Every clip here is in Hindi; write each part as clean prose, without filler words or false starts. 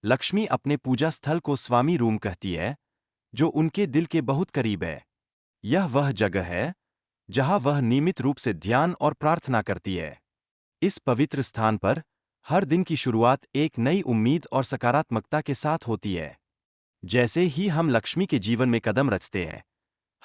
लक्ष्मी अपने पूजा स्थल को स्वामी रूम कहती है, जो उनके दिल के बहुत करीब है। यह वह जगह है जहां वह नियमित रूप से ध्यान और प्रार्थना करती है। इस पवित्र स्थान पर हर दिन की शुरुआत एक नई उम्मीद और सकारात्मकता के साथ होती है। जैसे ही हम लक्ष्मी के जीवन में कदम रखते हैं,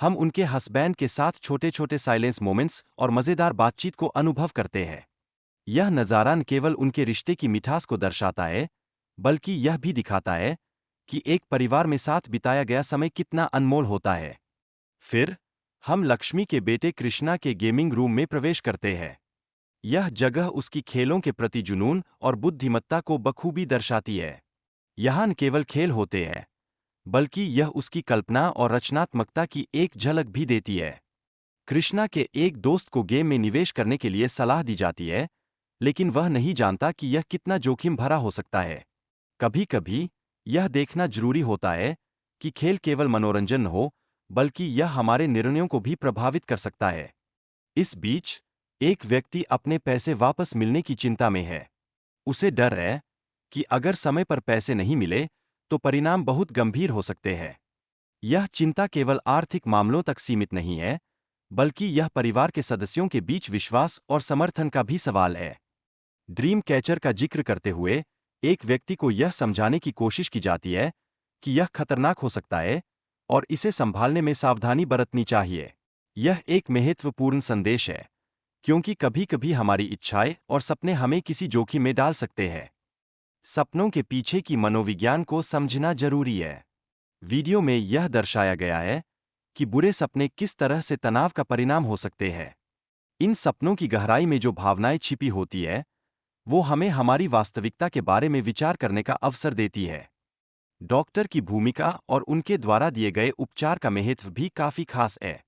हम उनके हस्बैंड के साथ छोटे छोटे साइलेंस मोमेंट्स और मजेदार बातचीत को अनुभव करते हैं। यह नज़ारा न केवल उनके रिश्ते की मिठास को दर्शाता है, बल्कि यह भी दिखाता है कि एक परिवार में साथ बिताया गया समय कितना अनमोल होता है। फिर हम लक्ष्मी के बेटे कृष्णा के गेमिंग रूम में प्रवेश करते हैं। यह जगह उसकी खेलों के प्रति जुनून और बुद्धिमत्ता को बखूबी दर्शाती है। यहाँ न केवल खेल होते हैं, बल्कि यह उसकी कल्पना और रचनात्मकता की एक झलक भी देती है। कृष्णा के एक दोस्त को गेम में निवेश करने के लिए सलाह दी जाती है, लेकिन वह नहीं जानता कि यह कितना जोखिम भरा हो सकता है। कभी कभी यह देखना जरूरी होता है कि खेल केवल मनोरंजन न हो, बल्कि यह हमारे निर्णयों को भी प्रभावित कर सकता है। इस बीच एक व्यक्ति अपने पैसे वापस मिलने की चिंता में है। उसे डर है कि अगर समय पर पैसे नहीं मिले तो परिणाम बहुत गंभीर हो सकते हैं। यह चिंता केवल आर्थिक मामलों तक सीमित नहीं है, बल्कि यह परिवार के सदस्यों के बीच विश्वास और समर्थन का भी सवाल है। ड्रीम कैचर का जिक्र करते हुए एक व्यक्ति को यह समझाने की कोशिश की जाती है कि यह खतरनाक हो सकता है और इसे संभालने में सावधानी बरतनी चाहिए। यह एक महत्वपूर्ण संदेश है, क्योंकि कभी-कभी हमारी इच्छाएं और सपने हमें किसी जोखिम में डाल सकते हैं। सपनों के पीछे की मनोविज्ञान को समझना जरूरी है। वीडियो में यह दर्शाया गया है कि बुरे सपने किस तरह से तनाव का परिणाम हो सकते हैं। इन सपनों की गहराई में जो भावनाएं छिपी होती है, वो हमें हमारी वास्तविकता के बारे में विचार करने का अवसर देती है। डॉक्टर की भूमिका और उनके द्वारा दिए गए उपचार का महत्व भी काफी खास है।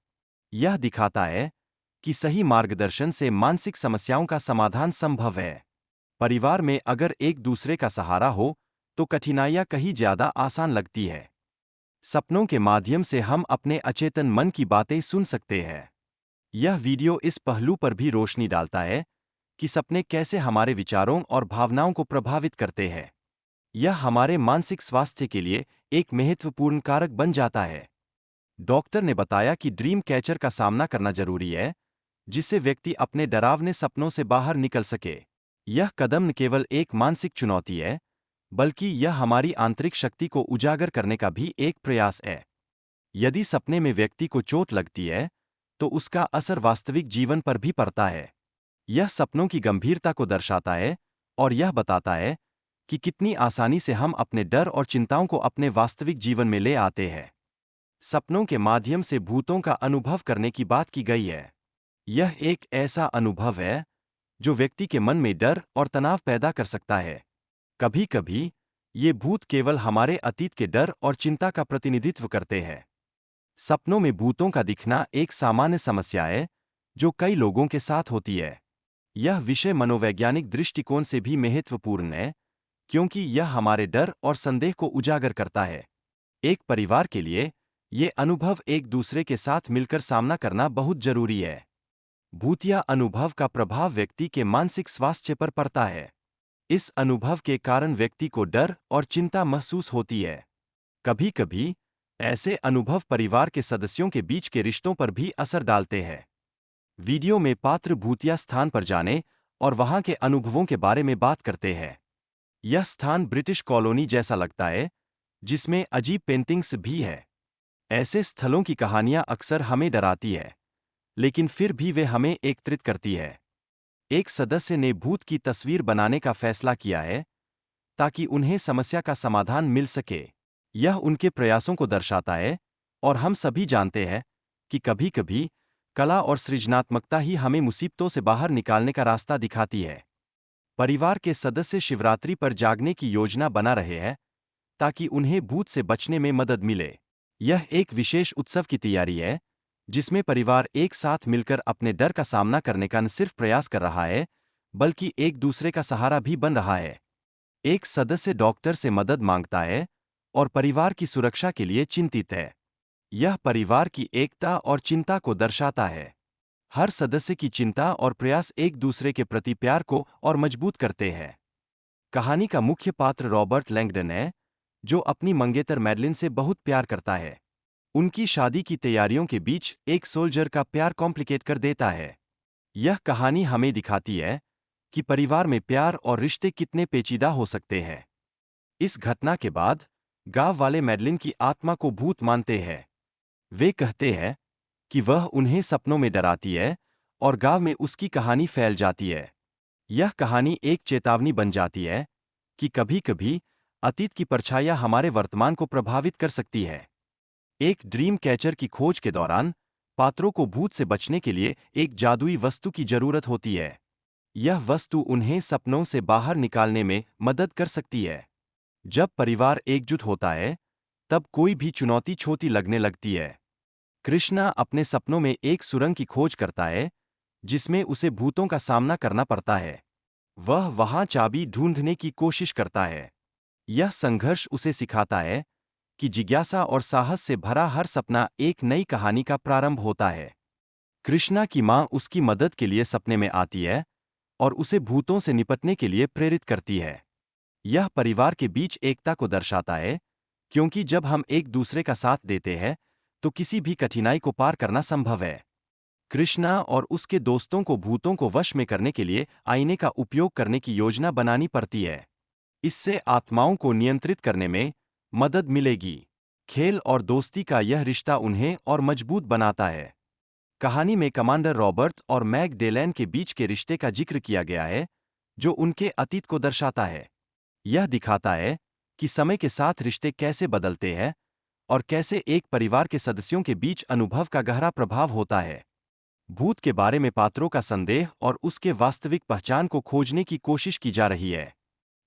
यह दिखाता है कि सही मार्गदर्शन से मानसिक समस्याओं का समाधान संभव है। परिवार में अगर एक दूसरे का सहारा हो, तो कठिनाइयां कहीं ज्यादा आसान लगती है। सपनों के माध्यम से हम अपने अचेतन मन की बातें सुन सकते हैं। यह वीडियो इस पहलू पर भी रोशनी डालता है कि सपने कैसे हमारे विचारों और भावनाओं को प्रभावित करते हैं। यह हमारे मानसिक स्वास्थ्य के लिए एक महत्वपूर्ण कारक बन जाता है। डॉक्टर ने बताया कि ड्रीम कैचर का सामना करना जरूरी है, जिससे व्यक्ति अपने डरावने सपनों से बाहर निकल सके। यह कदम न केवल एक मानसिक चुनौती है, बल्कि यह हमारी आंतरिक शक्ति को उजागर करने का भी एक प्रयास है। यदि सपने में व्यक्ति को चोट लगती है, तो उसका असर वास्तविक जीवन पर भी पड़ता है। यह सपनों की गंभीरता को दर्शाता है और यह बताता है कि कितनी आसानी से हम अपने डर और चिंताओं को अपने वास्तविक जीवन में ले आते हैं। सपनों के माध्यम से भूतों का अनुभव करने की बात की गई है। यह एक ऐसा अनुभव है जो व्यक्ति के मन में डर और तनाव पैदा कर सकता है। कभी-कभी ये भूत केवल हमारे अतीत के डर और चिंता का प्रतिनिधित्व करते हैं। सपनों में भूतों का दिखना एक सामान्य समस्या है जो कई लोगों के साथ होती है। यह विषय मनोवैज्ञानिक दृष्टिकोण से भी महत्वपूर्ण है, क्योंकि यह हमारे डर और संदेह को उजागर करता है। एक परिवार के लिए ये अनुभव एक दूसरे के साथ मिलकर सामना करना बहुत जरूरी है। भूतिया अनुभव का प्रभाव व्यक्ति के मानसिक स्वास्थ्य पर पड़ता है। इस अनुभव के कारण व्यक्ति को डर और चिंता महसूस होती है। कभी-कभी ऐसे अनुभव परिवार के सदस्यों के बीच के रिश्तों पर भी असर डालते हैं। वीडियो में पात्र भूतिया स्थान पर जाने और वहां के अनुभवों के बारे में बात करते हैं। यह स्थान ब्रिटिश कॉलोनी जैसा लगता है, जिसमें अजीब पेंटिंग्स भी है। ऐसे स्थलों की कहानियां अक्सर हमें डराती है, लेकिन फिर भी वे हमें एकत्रित करती है। एक सदस्य ने भूत की तस्वीर बनाने का फैसला किया है ताकि उन्हें समस्या का समाधान मिल सके। यह उनके प्रयासों को दर्शाता है, और हम सभी जानते हैं कि कभी-कभी कला और सृजनात्मकता ही हमें मुसीबतों से बाहर निकालने का रास्ता दिखाती है। परिवार के सदस्य शिवरात्रि पर जागने की योजना बना रहे हैं ताकि उन्हें भूत से बचने में मदद मिले। यह एक विशेष उत्सव की तैयारी है, जिसमें परिवार एक साथ मिलकर अपने डर का सामना करने का न सिर्फ प्रयास कर रहा है, बल्कि एक दूसरे का सहारा भी बन रहा है। एक सदस्य डॉक्टर से मदद मांगता है और परिवार की सुरक्षा के लिए चिंतित है। यह परिवार की एकता और चिंता को दर्शाता है। हर सदस्य की चिंता और प्रयास एक दूसरे के प्रति प्यार को और मजबूत करते हैं। कहानी का मुख्य पात्र रॉबर्ट लैंगडन है, जो अपनी मंगेतर मैडलिन से बहुत प्यार करता है। उनकी शादी की तैयारियों के बीच एक सोल्जर का प्यार कॉम्प्लिकेट कर देता है। यह कहानी हमें दिखाती है कि परिवार में प्यार और रिश्ते कितने पेचीदा हो सकते हैं। इस घटना के बाद गांव वाले मैडलिन की आत्मा को भूत मानते हैं। वे कहते हैं कि वह उन्हें सपनों में डराती है और गांव में उसकी कहानी फैल जाती है। यह कहानी एक चेतावनी बन जाती है कि कभी-कभी अतीत की परछाइयां हमारे वर्तमान को प्रभावित कर सकती है। एक ड्रीम कैचर की खोज के दौरान पात्रों को भूत से बचने के लिए एक जादुई वस्तु की जरूरत होती है। यह वस्तु उन्हें सपनों से बाहर निकालने में मदद कर सकती है। जब परिवार एकजुट होता है, तब कोई भी चुनौती छोटी लगने लगती है। कृष्णा अपने सपनों में एक सुरंग की खोज करता है, जिसमें उसे भूतों का सामना करना पड़ता है। वह वहां चाबी ढूंढने की कोशिश करता है। यह संघर्ष उसे सिखाता है कि जिज्ञासा और साहस से भरा हर सपना एक नई कहानी का प्रारंभ होता है। कृष्णा की मां उसकी मदद के लिए सपने में आती है और उसे भूतों से निपटने के लिए प्रेरित करती है। यह परिवार के बीच एकता को दर्शाता है, क्योंकि जब हम एक दूसरे का साथ देते हैं, तो किसी भी कठिनाई को पार करना संभव है। कृष्णा और उसके दोस्तों को भूतों को वश में करने के लिए आईने का उपयोग करने की योजना बनानी पड़ती है। इससे आत्माओं को नियंत्रित करने में मदद मिलेगी। खेल और दोस्ती का यह रिश्ता उन्हें और मजबूत बनाता है। कहानी में कमांडर रॉबर्ट और मैग डेलैन के बीच के रिश्ते का जिक्र किया गया है, जो उनके अतीत को दर्शाता है। यह दिखाता है कि समय के साथ रिश्ते कैसे बदलते हैं और कैसे एक परिवार के सदस्यों के बीच अनुभव का गहरा प्रभाव होता है। भूत के बारे में पात्रों का संदेह और उसके वास्तविक पहचान को खोजने की कोशिश की जा रही है।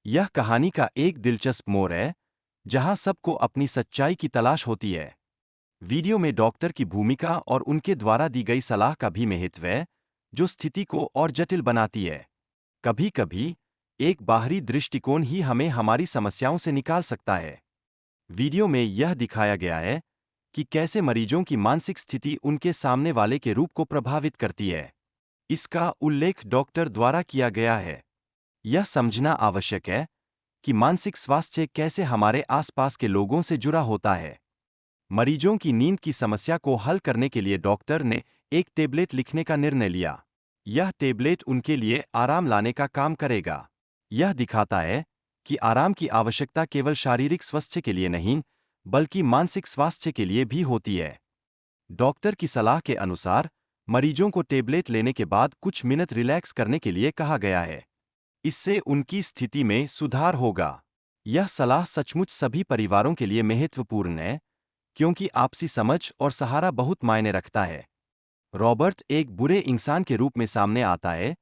यह कहानी का एक दिलचस्प मोड़ है, जहां सबको अपनी सच्चाई की तलाश होती है। वीडियो में डॉक्टर की भूमिका और उनके द्वारा दी गई सलाह का भी महत्व है, जो स्थिति को और जटिल बनाती है। कभी-कभी एक बाहरी दृष्टिकोण ही हमें हमारी समस्याओं से निकाल सकता है। वीडियो में यह दिखाया गया है कि कैसे मरीजों की मानसिक स्थिति उनके सामने वाले के रूप को प्रभावित करती है। इसका उल्लेख डॉक्टर द्वारा किया गया है। यह समझना आवश्यक है कि मानसिक स्वास्थ्य कैसे हमारे आसपास के लोगों से जुड़ा होता है। मरीजों की नींद की समस्या को हल करने के लिए डॉक्टर ने एक टेबलेट लिखने का निर्णय लिया। यह टेबलेट उनके लिए आराम लाने का काम करेगा। यह दिखाता है कि आराम की आवश्यकता केवल शारीरिक स्वास्थ्य के लिए नहीं, बल्कि मानसिक स्वास्थ्य के लिए भी होती है। डॉक्टर की सलाह के अनुसार मरीजों को टेबलेट लेने के बाद कुछ मिनट रिलैक्स करने के लिए कहा गया है। इससे उनकी स्थिति में सुधार होगा। यह सलाह सचमुच सभी परिवारों के लिए महत्वपूर्ण है, क्योंकि आपसी समझ और सहारा बहुत मायने रखता है। रॉबर्ट एक बुरे इंसान के रूप में सामने आता है,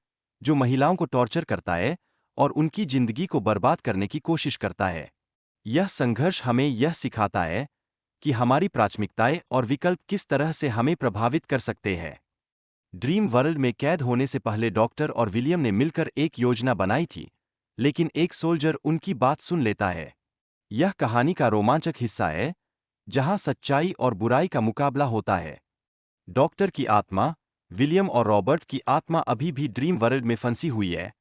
जो महिलाओं को टॉर्चर करता है और उनकी जिंदगी को बर्बाद करने की कोशिश करता है। यह संघर्ष हमें यह सिखाता है कि हमारी प्राथमिकताएं और विकल्प किस तरह से हमें प्रभावित कर सकते हैं। ड्रीम वर्ल्ड में कैद होने से पहले डॉक्टर और विलियम ने मिलकर एक योजना बनाई थी, लेकिन एक सोल्जर उनकी बात सुन लेता है। यह कहानी का रोमांचक हिस्सा है, जहां सच्चाई और बुराई का मुकाबला होता है। डॉक्टर की आत्मा, विलियम और रॉबर्ट की आत्मा अभी भी ड्रीम वर्ल्ड में फंसी हुई है,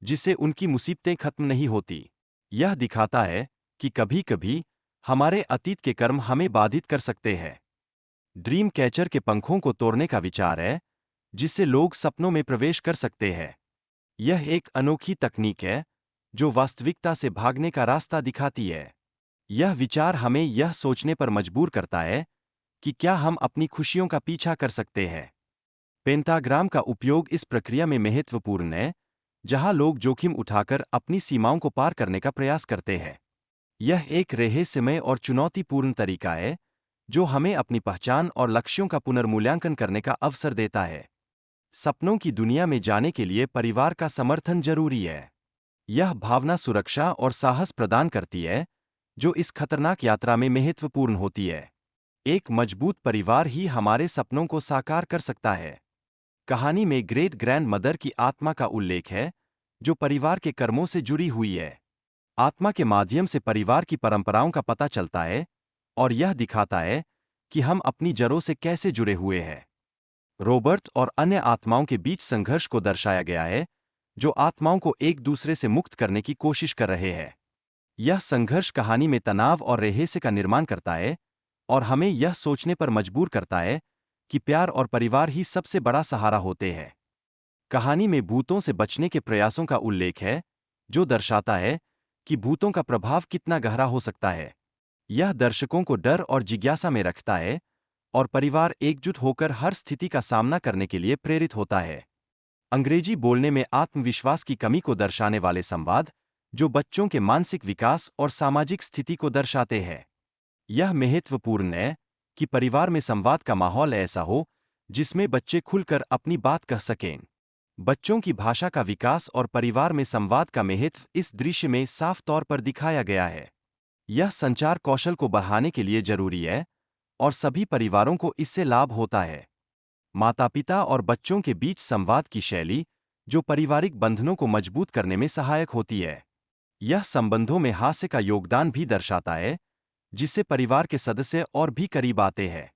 जिससे उनकी मुसीबतें खत्म नहीं होती। यह दिखाता है कि कभी-कभी हमारे अतीत के कर्म हमें बाधित कर सकते हैं। ड्रीम कैचर के पंखों को तोड़ने का विचार है, जिससे लोग सपनों में प्रवेश कर सकते हैं। यह एक अनोखी तकनीक है, जो वास्तविकता से भागने का रास्ता दिखाती है। यह विचार हमें यह सोचने पर मजबूर करता है कि क्या हम अपनी खुशियों का पीछा कर सकते हैं। पेंटाग्राम का उपयोग इस प्रक्रिया में महत्वपूर्ण है, जहां लोग जोखिम उठाकर अपनी सीमाओं को पार करने का प्रयास करते हैं। यह एक रहस्यमय और चुनौतीपूर्ण तरीका है, जो हमें अपनी पहचान और लक्ष्यों का पुनर्मूल्यांकन करने का अवसर देता है। सपनों की दुनिया में जाने के लिए परिवार का समर्थन जरूरी है। यह भावना सुरक्षा और साहस प्रदान करती है, जो इस खतरनाक यात्रा में महत्वपूर्ण होती है। एक मजबूत परिवार ही हमारे सपनों को साकार कर सकता है। कहानी में ग्रेट ग्रैंड मदर की आत्मा का उल्लेख है, जो परिवार के कर्मों से जुड़ी हुई है। आत्मा के माध्यम से परिवार की परंपराओं का पता चलता है और यह दिखाता है कि हम अपनी जड़ों से कैसे जुड़े हुए हैं। रॉबर्ट और अन्य आत्माओं के बीच संघर्ष को दर्शाया गया है, जो आत्माओं को एक दूसरे से मुक्त करने की कोशिश कर रहे हैं। यह संघर्ष कहानी में तनाव और रहस्य का निर्माण करता है और हमें यह सोचने पर मजबूर करता है कि प्यार और परिवार ही सबसे बड़ा सहारा होते हैं। कहानी में भूतों से बचने के प्रयासों का उल्लेख है, जो दर्शाता है कि भूतों का प्रभाव कितना गहरा हो सकता है। यह दर्शकों को डर और जिज्ञासा में रखता है और परिवार एकजुट होकर हर स्थिति का सामना करने के लिए प्रेरित होता है। अंग्रेजी बोलने में आत्मविश्वास की कमी को दर्शाने वाले संवाद, जो बच्चों के मानसिक विकास और सामाजिक स्थिति को दर्शाते हैं। यह महत्वपूर्ण है कि परिवार में संवाद का माहौल ऐसा हो जिसमें बच्चे खुलकर अपनी बात कह सकें। बच्चों की भाषा का विकास और परिवार में संवाद का महत्व इस दृश्य में साफ तौर पर दिखाया गया है। यह संचार कौशल को बढ़ाने के लिए जरूरी है और सभी परिवारों को इससे लाभ होता है। माता-पिता और बच्चों के बीच संवाद की शैली, जो पारिवारिक बंधनों को मजबूत करने में सहायक होती है। यह संबंधों में हास्य का योगदान भी दर्शाता है, जिससे परिवार के सदस्य और भी करीब आते हैं।